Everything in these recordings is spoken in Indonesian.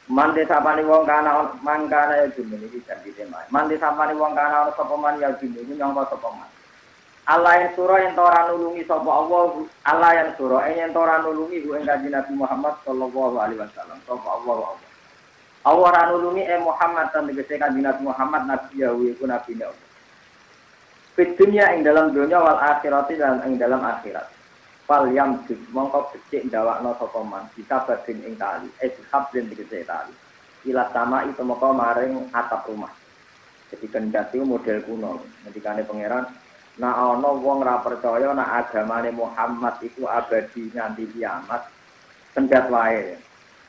Mandi sapani wong kana mangkana ya jumlah iki janji tema. Mandi sapani wong kana ana sapa man ya jumlah iki nyangka sapa man. Allah yang surah yang ora nulungi sapa Allah, Allah yang surah yang ora nulungi ku ing Kanjeng Nabi Muhammad sallallahu alaihi wasallam. Sapa Allah. Allah ora nulungi Muhammad dan tegese Kanjeng Nabi Muhammad nabi ya iku nabi Allah. Di dunia ing dalam dunia wal akhirat dan ing dalam akhirat. Fal yam mongko becik ndawakno sapa man bisa badin ing tali hablin tegese tali ila sama itu moko maring atap rumah jadi kendat itu model kuno ngendikane pangeran nek ana wong ra percaya nek agamane Muhammad itu abadi nganti kiamat kendat wae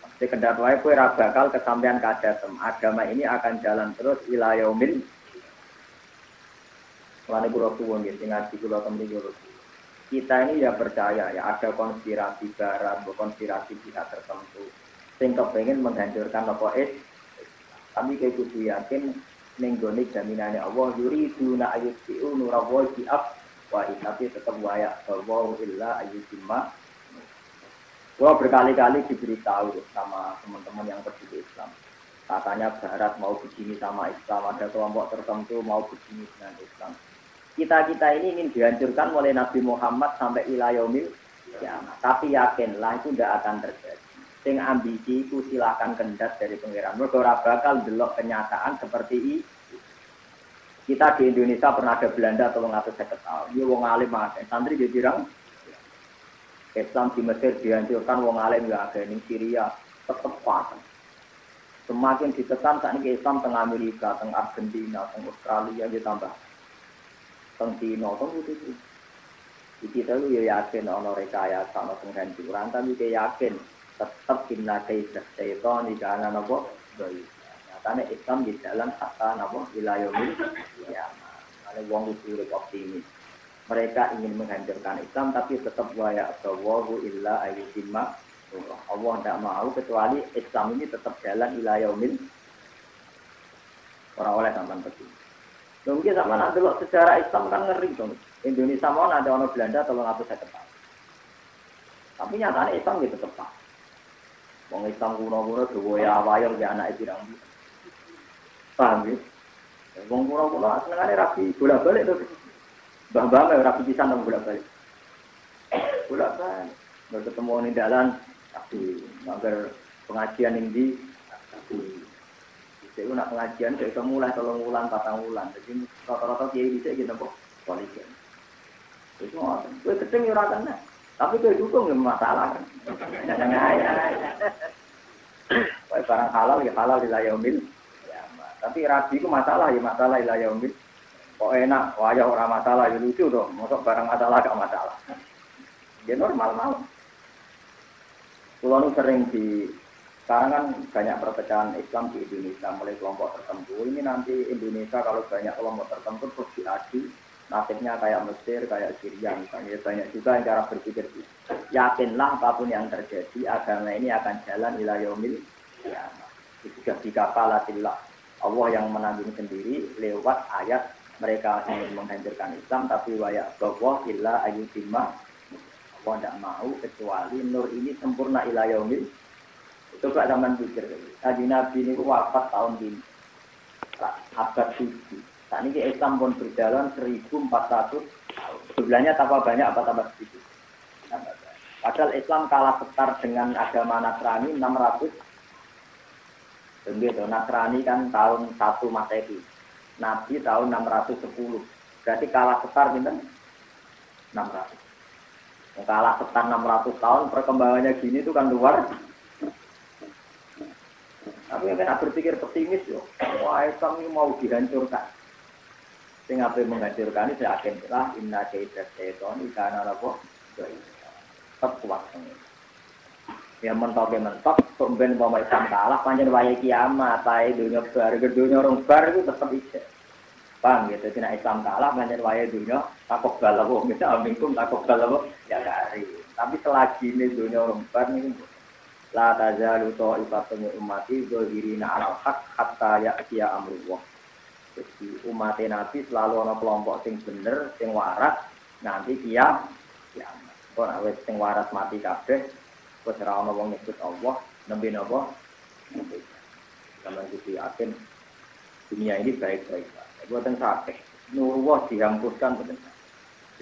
mesti kendat wae kowe ra bakal kesampean kadhatem agama ini akan jalan terus ila yaumil lane kula tuwun nggih sing ngaji kula tembe kita ini ya percaya ya ada konspirasi barat, konspirasi pihak tertentu sing kepengin menghancurkan apa tapi kayak kudu yakin ning gone jaminane Allah yuriduna ayyutiu nurallahi bi wa tapi tetap waya bahwa illa ayyutimma. Gua berkali-kali diberitahu sama teman-teman yang peduli Islam. Katanya barat mau begini sama Islam, ada kelompok tertentu mau begini dengan Islam. Kita ini ingin dihancurkan oleh Nabi Muhammad sampai ila yaumil kiamat. Tapi yakinlah itu tidak akan terjadi. Sing ambisi itu silakan kendat dari pengiran. Mergo ora bakal delok kenyataan seperti ini. Kita di Indonesia pernah ada Belanda 350 tahun. Dia wong alim akeh. Santri dia bilang Islam di Mesir dihancurkan wong alim enggak ada ning Syria tetep kuat. Semakin ditekan saat ini Islam tengah Amerika, tengah Argentina, tengah Australia ditambah. Tentino itu. Kita lu ya yakin ono rekayasa ono penghancuran tapi kita yakin tetap inna kaidah syaitan di kana napa bayi. Katane Islam di dalam hatta napa wilayahil kiamat. Ada wong itu optimis. Mereka ingin menghancurkan Islam tapi tetap wa ya'tawu illa ayyutimma. Allah tidak mau kecuali Islam ini tetap jalan ila yaumil ora oleh sampean begini. Mungkin sama nak delok sejarah Islam kan ngeri dong. Indonesia mau ada orang Belanda 350 tahun. Tapi nyatanya Islam gitu tetap. Wong Islam kuno-kuno doya wayang ya anak pirang. Paham ya? Wong kuno-kuno senengane rapi bolak-balik to. Mbah-mbah rapi pisan nang bolak-balik. Bolak-balik. Nek ketemu ning dalan tapi mager pengajian ning ndi tapi itu nak pengajian dari mulai 3 bulan 4 bulan jadi rata-rata kiai bisa gitu kok polisi itu orang gue keting ora kena tapi gue dukung nggak masalah kan Wah, barang halal ya halal ila yaumil ya tapi rabi itu masalah ya masalah ila yaumil kok enak wajah orang masalah ya lucu dong mosok barang masalah gak masalah ya normal kalau sering di sekarang kan banyak perpecahan Islam di Indonesia mulai kelompok tertentu. Ini nanti Indonesia kalau banyak kelompok tertentu terus diadu, nasibnya kayak Mesir, kayak Syria misalnya. Banyak juga yang cara berpikir. Yakinlah apapun yang terjadi, agama ini akan jalan ila yaumil kiamat. Itu sudah dikafalatillah. Allah yang menanggung sendiri lewat ayat mereka ingin menghancurkan Islam tapi wayak bahwa illa ayyutimma. Allah tidak mau kecuali nur ini sempurna ila yaumil. Coba zaman pikir, Nabi ini wafat tahun ini, abad 7. Saat ini Islam pun berjalan 1400 tahun. Jumlahnya tambah banyak apa tambah sedikit? Padahal Islam kalah setar dengan agama Nasrani 600. Begitu, Nasrani kan tahun 1 Masehi, Nabi tahun 610. Berarti kalah setar bintang 600. Kalah setar 600 tahun, perkembangannya gini itu kan luar. Tapi yang kena berpikir pesimis yo, wah Islam ini mau dihancurkan. Sing ape menghancurkan ini saya yakinlah inna kaidah syaitan kana apa? Tetap kuat. Ya mentok pemben bawa Islam kalah pancen wayahe kiamat, wae dunia bar, dunia orang bar itu tetap isih. Paham gitu, nek Islam kalah pancen wayahe dunia takok balawo, misal mingkum takok balawo ya dari. Tapi selagi ini dunia orang bar niku la tazalu ta'ifatun min ummati dzahirina 'alal haqq hatta ya'tiya amrullah. Jadi umat Nabi selalu ana kelompok sing bener, sing waras nanti kiamat. Kok nek wis sing waras mati kabeh, wis ora ana wong nyebut Allah, nembe napa Zaman itu yakin dunia ini baik-baik saja. Buatan sakit. Nurullah dihapuskan betul.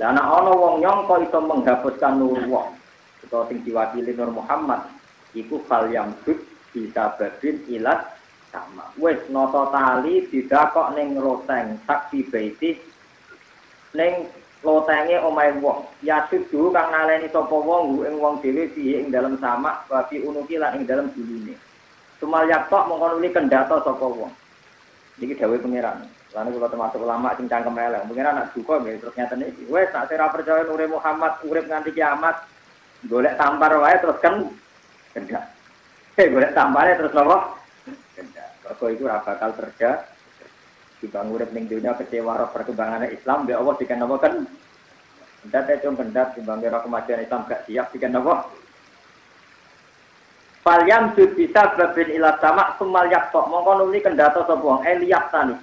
Lah anak ana wong nyangka iso menghapuskan nurullah. Kita sing diwakili Nur Muhammad iku fal yang bisa babin ilat sama. Wis nata tali didakok ning loteng saksi baiti ning lotenge omahe wong. Ya sudu kang naleni sapa wong ing wong dhewe piye ing dalem sama bagi unuki lan ing dalem duline. Sumal yaktok mongko nuli kendata sapa wong. Iki dawuh pangeran. Lan kula termasuk ulama sing cangkem elek. Pangeran nak duka nggih terus ngeten iki. Wis nek ora percaya nure Muhammad urip nganti kiamat, golek tampar wae terus kan kendak. Golek tampare terus napa? Kendak. Mergo iku ora bakal terjadi. Dibang urip ning dunya kecewa roh perkembangan Islam, mbek Allah diken napa kan? Kendak cung kendak dibang roh kemajuan Islam gak siap diken napa? Falyam bisa babin ila sama sumal yaktok mongko nuli kendata sapa wong liyak tani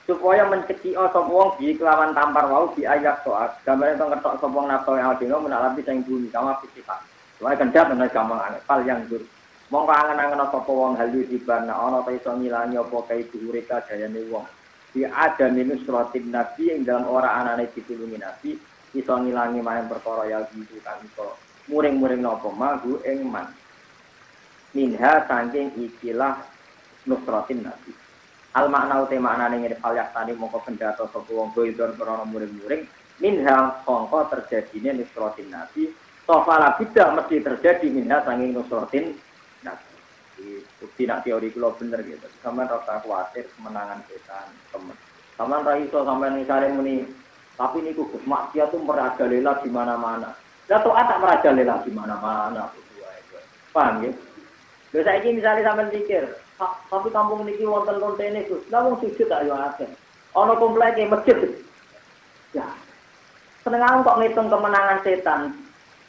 supaya mencekio sapa wong di kelawan tampar wau di ayat soat gambar itu ngetok sapa wong nafsu yang dino menalapi sing bumi sama fisika wae kendat dengan gampang fal yang dur mongko angen-angen sapa wong halu dibana ana ta iso ngilangi apa kae urika dayane wong di ada minus rotin nabi yang dalam ora anane ditulungi nabi iso ngilangi maring perkara ya gitu kan iso muring-muring napa magu ing man minha saking ikilah nusratin nabi al makna uta maknane ngene falyak tani mongko kendata sapa wong doidon krana muring-muring minha sangka terjadine nusratin nabi sofala bidah mesti terjadi minha saking nusratin nabi bukti nak teori kula bener gitu sampean rasa kuwatir kemenangan setan temen sampean ra iso sampean misale muni tapi niku Gus maksiat tuh merajalela di mana-mana la taat tak merajalela di mana-mana paham ya. Lha saiki misale sampean pikir, tapi kampung niki wonten kontene Gus. Lah wong sujud tak yo akeh. Ana kompleke masjid. Ya. Seneng kok ngitung kemenangan setan.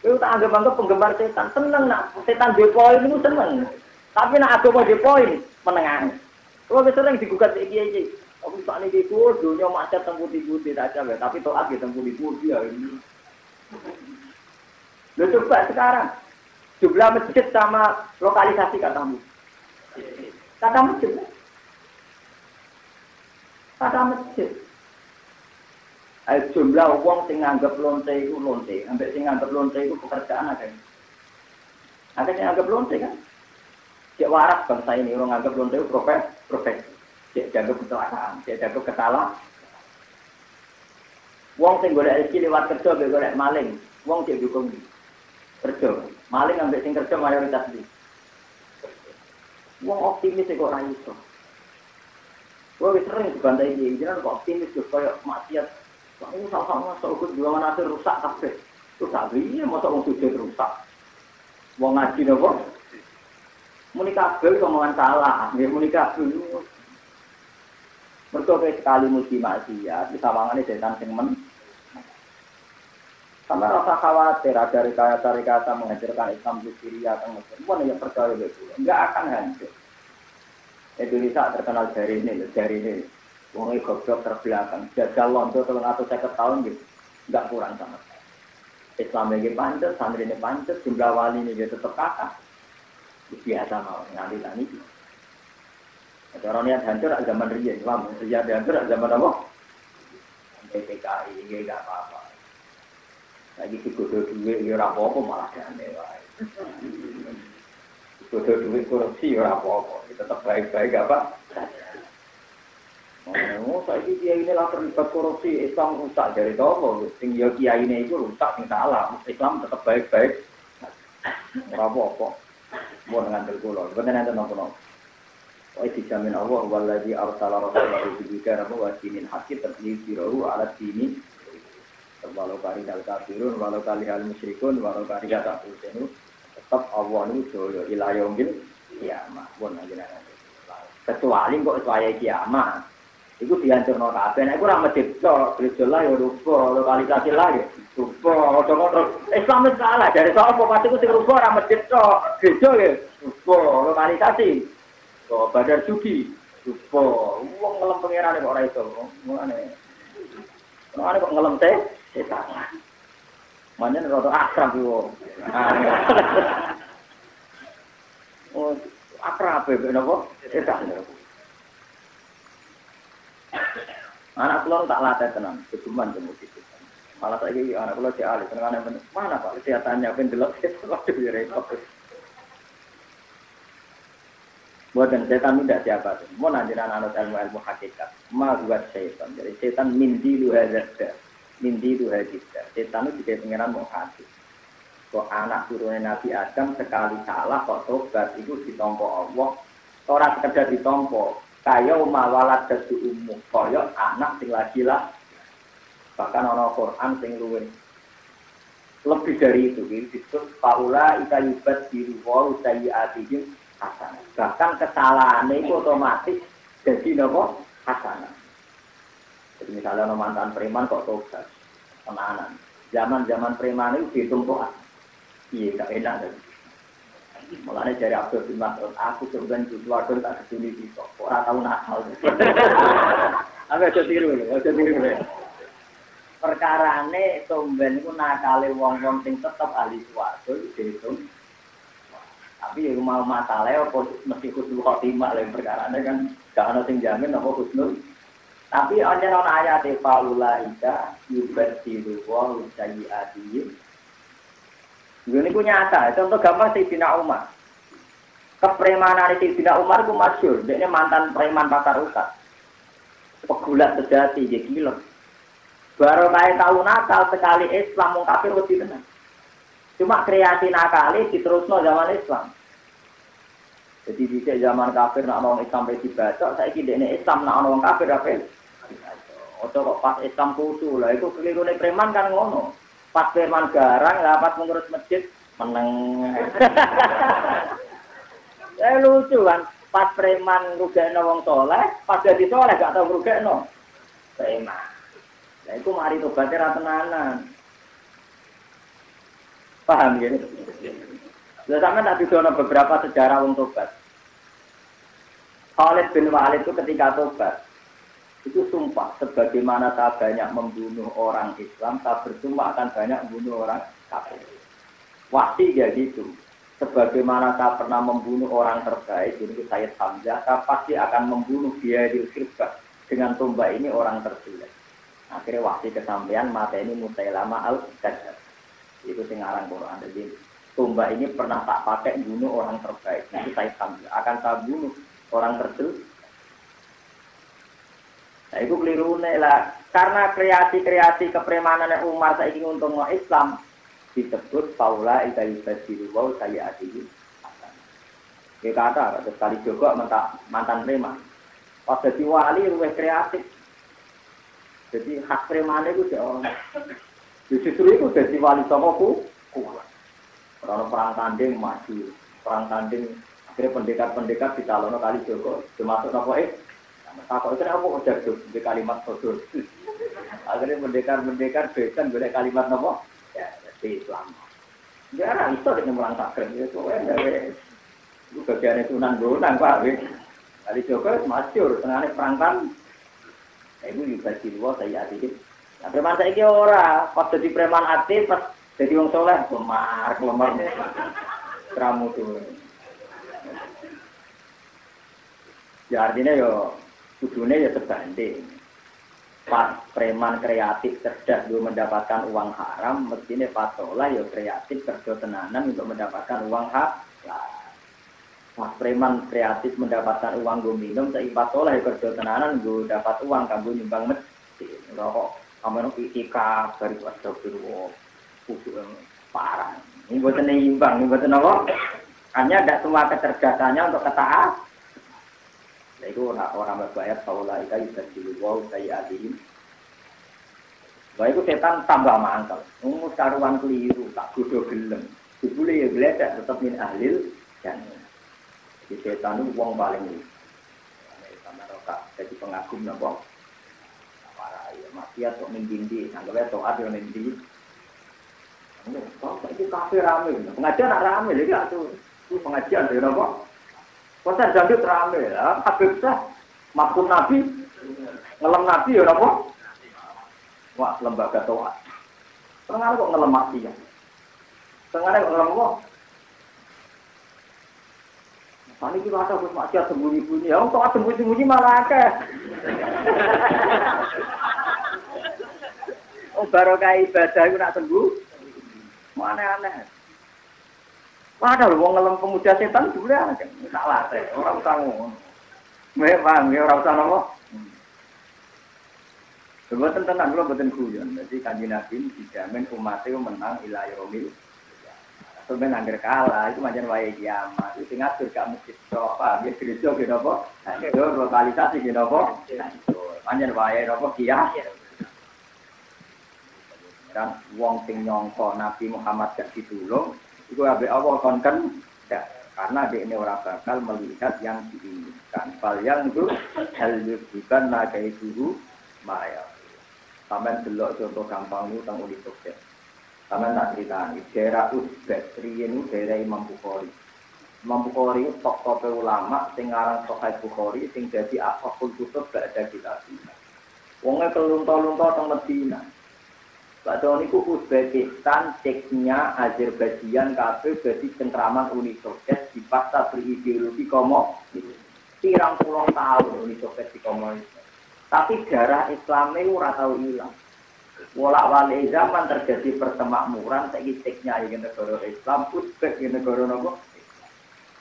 Kowe tak anggap penggemar setan. Seneng nak setan dhe poin niku seneng. Tapi nak agama dhe poin menengan. Kuwi sering digugat iki. Aku tak niki ku dunya macet teng putih-putih saja ya, tapi taat ge teng putih-putih ya ini. Lha coba sekarang jumlah masjid sama lokalisasi katamu. Kata masjid. Jumlah uang sing nganggep lonte iku lonte, ambek sing nganggep lonte iku pekerjaan akeh. Akeh sing nganggep lonte kan. Cek waras bangsa ini orang nganggep lonte iku profesi. Cek jago kecelakaan, cek jago kesalahan. Wong sing golek rezeki lewat kerja, golek maling. Wong cek dukung kerja. Maling ambek sing kerja mayoritas iki. Wong optimis kok ora iso. Wong wis sering dibantai iki, jenengan kok optimis kok koyo maksiat. Kok ini sama-sama sok dua manase rusak kabeh. Rusak piye mosok wong sujud rusak. Wong ngaji napa? Muni kabeh omongan salah, nggih muni kabeh. Mergo sekali muji maksiat, disawangane setan sing men. Sama rasa khawatir ada rekayasa menghancurkan Islam di Syria atau Mesir. Pun yang percaya begitu, enggak akan hancur. Indonesia terkenal dari ini. Wong goblok terbelakang. Jajal londo 350 tahun gitu, enggak kurang sama sekali. Islam lagi pancet, santri ini pancet, jumlah wali ini dia tetap kakak. Biasa mau ngambil tani. Orang yang hancur zaman Ria, Islam. Ria hancur zaman apa? PKI ini enggak apa-apa. Lagi digodoh duit, ya apa-apa malah gane wae. Digodoh duit korupsi, ya apa-apa. Tetap baik-baik apa? Saiki kiai ini lah terlibat korupsi, Islam rusak dari toko. Sing ya kiai ini itu rusak, sing salah. Islam tetap baik-baik. Ya apa-apa. Mau ngantel kula. Bener enten napa-napa. Wa dijamin Allah wallazi arsala rasulahu bil hidayah wa dinil haqqi tadhhiru ala dini walau kari dal kafirun walau kali hal musyrikun walau kari kata usenu tetap Allah nu joyo ila yaumil kiamah pun aja kecuali kok saya kiamah itu dihancurno kabeh nek ora masjid tok gereja lah ya rupa lokalisasi lah ya rupa terus Islam salah dari sapa pasti ku sing rupa ora masjid tok gereja ya rupa lokalisasi kok badar sugi rupa wong ngelem pangerane kok ora iso ngene kok ngelem teh setan. Manjen rada akrab yo. Oh, akrab napa? Anak kula tak latih tenan, keduman kemudian. Malah saiki anak kula si alis tenan mana Pak kesehatannya ben delok waduh ya repot. Buatan setan tidak siapa tuh. Mau nantiran anut ilmu hakikat. Ma buat setan. Jadi setan mindi luhazada. Mindi luhazada. Setan itu juga pengiran mau hati. Kok anak turunnya Nabi Adam sekali salah kok tobat itu ditompo Allah. Orang sekedar ditompo. Kaya umawalat dadu umum. Kaya anak sing lagi lah. Bahkan ana Quran sing luwih lebih dari itu. Disebut paula ikayubat biru wa sayyi'atihim hasanah. Bahkan kesalahan itu otomatis jadi nopo hasanah. Jadi misalnya ono mantan preman kok tobat, tenanan. Zaman preman itu ditumpuk. Iya, gak enak deh. Mulanya dari Abdul bin Mas'ud, aku sebenarnya suatu tak kesini di kok. Orang tahu nakal. Aku aja tiru. Perkarane somben itu nakale wong-wong sing tetep ahli suatu dihitung. Tapi yang mau masalah apa mesti husnul khotimah lah perkarane kan gak ana sing jamin apa husnul. Tapi ana ayat faulaika yubtilu wa sayyi'atihim. Ini ku nyata, contoh gampang Sayyidina Umar. Kepremanan Sayyidina Umar itu masyhur, dia mantan preman pasar utak. Pegulat sejati, dia gila. Baru kayak tahu nakal sekali Islam wong kafir wedi tenan. Cuma kreasi nakali diterusno zaman Islam. Jadi di zaman kafir nak orang Islam pe dibaca, saiki dekne Islam nak orang kafir apa? Ojo kok pas Islam kudu lah itu kelirune preman kan ngono. Pas preman garang lah pas mengurus masjid meneng. Lucu kan, pas preman rugekno wong saleh, pas dadi saleh gak tau rugekno preman. Lah iku mari tobaté ra tenanan. Paham ya? Lah sampeyan tak didono beberapa sejarah wong tobat. Khalid bin Walid itu ketika tobat itu sumpah sebagaimana tak banyak membunuh orang Islam, tak bersumpah akan banyak membunuh orang kafir. Wahsi dia gitu. Sebagaimana tak pernah membunuh orang terbaik, jadi Sayyid Hamzah, tak pasti akan membunuh dia di Khirbah dengan tombak ini orang terjelek. Akhirnya wahsi kesampaian mata ini Musailama al-Kadzdzab. Itu singaran Quran. Jadi tombak ini pernah tak pakai bunuh orang terbaik. Jadi Sayyid Hamzah akan tak bunuh orang terjelek. Nah itu keliru lah. Karena kreasi-kreasi kepremanan Umar saiki untung Islam disebut paula ikayubadiru wa sayyi'atihi. Ya kata sekali juga mantan preman. Pas jadi wali luwih kreatif. Jadi hak preman itu orang. Justru itu jadi wali sokoku kuat. Perang tanding maju, perang tanding akhirnya pendekar-pendekar dicalono kali Joko, termasuk apa Takut itu apa udah di kalimat sodor. Akhirnya mendekar besan boleh kalimat apa? Ya, di Islam. Jarang itu dengan merang takkan. Itu bagian Sunan Bonang Pak. Kali Joko masyhur tengahnya perangkan. Ibu juga jiwa saya aktif. Nah, preman saya ini ora pas jadi preman aktif, pas jadi wong soleh lemar. Keramu tuh. Ya artinya yo kudune ya sebanding. Pas preman kreatif cerdas untuk mendapatkan uang haram, mestinya patola ya kreatif kerja tenanan untuk mendapatkan uang halal. Pas preman kreatif mendapatkan uang go minum, saya patola ya kerja tenanan go dapat uang kanggo nyumbang masjid. Rokok amen iktikaf dari astagfirullah. Kudu parah. Ini mboten nyimbang, ini mboten apa? Hanya tidak semua kecerdasannya untuk ketaat. Itu orang berbayar paula ikayubadiru wa sayyi'atihim. Wah itu setan tambah mangkel. Umur karuan keliru, tak kudu gelem. Dibule ya geledak tetap min ahlil jannah. Jadi setan itu wong paling ini. Sama rokak jadi pengagum napa? Para ya maksiat kok ning ndi, anggapnya taat yo ning ndi. Kok iki kafe rame. Pengajian nak rame lho iki atuh. Ku pengajian lho napa? Konser jangkut rame lah, Habib Syah, maksud Nabi, ngelem Nabi ya apa? Wah, lembaga toat. Tengah kok ngelem Nabi ya? Tengah kok ngelem apa? Sani iki ada Gus maksiat sembunyi-sembunyi. Ya kok sembunyi-sembunyi malah akeh. Oh barokah ibadah iku nak sembuh. Mana aneh. Padahal wong ngelem pemuja setan dulu ya tak latih, ora usah ngono. Memang ya ora usah nopo. Sebetulnya tentang kula boten guyon. Dadi Kanjeng Nabi dijamin umatnya menang ila yaumil. Sebenarnya anggar kalah itu macam wayahe kiamat. Itu ngatur gak mesti tok, Pak. Ya gereja ge napa? Hancur lokalisasi ge napa? Hancur. Pancen wayahe napa kiamat. Dan wong sing nyangka Nabi Muhammad gak ditulung, iku ambek Allah kon ya, karena dia ini ora bakal melihat yang diinginkan. Fal yang itu hal yusiban nagai guru maya. Sampeyan delok contoh gampang niku teng Uni Sukses. Sampeyan tak critani, daerah Uzbek riyen daerah Imam Bukhari. Imam Bukhari top-top ulama sing aran Sahih Bukhari sing dadi ashabul kutub gak ada kitab. Wonge kelunta-lunta teng Medina. Padahal niku Uzbekistan, Ceknya, Azerbaijan, kabeh dadi cengkraman Uni Soviet dipaksa berideologi komunis. Pirang puluh tahun Uni Soviet di komunis. Tapi darah Islam itu ora tau ilang. Wolak-walik zaman terjadi persemakmuran, saiki Ceknya iki negara Islam, Uzbek iki negara napa?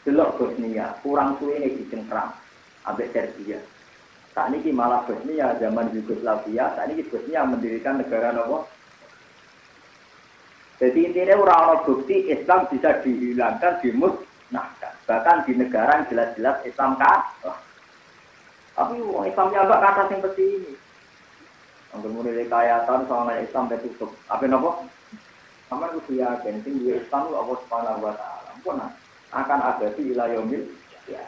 Delok Bosnia, kurang suwe ini dicengkram ambek Serbia. Saat ini malah Bosnia zaman Yugoslavia, saat ini Bosnia mendirikan negara napa? Jadi intinya orang-orang bukti Islam bisa dihilangkan, dimusnahkan. Bahkan di negara yang jelas-jelas Islam kalah. Tapi orang Islamnya agak kata yang seperti ini. Untuk mulai kayatan soalnya Islam tertutup. Apa nama? Sama itu yakin, sing Islam itu Allah Subhanahu wa Ta'ala. Akan ada di ilayomil. Ya.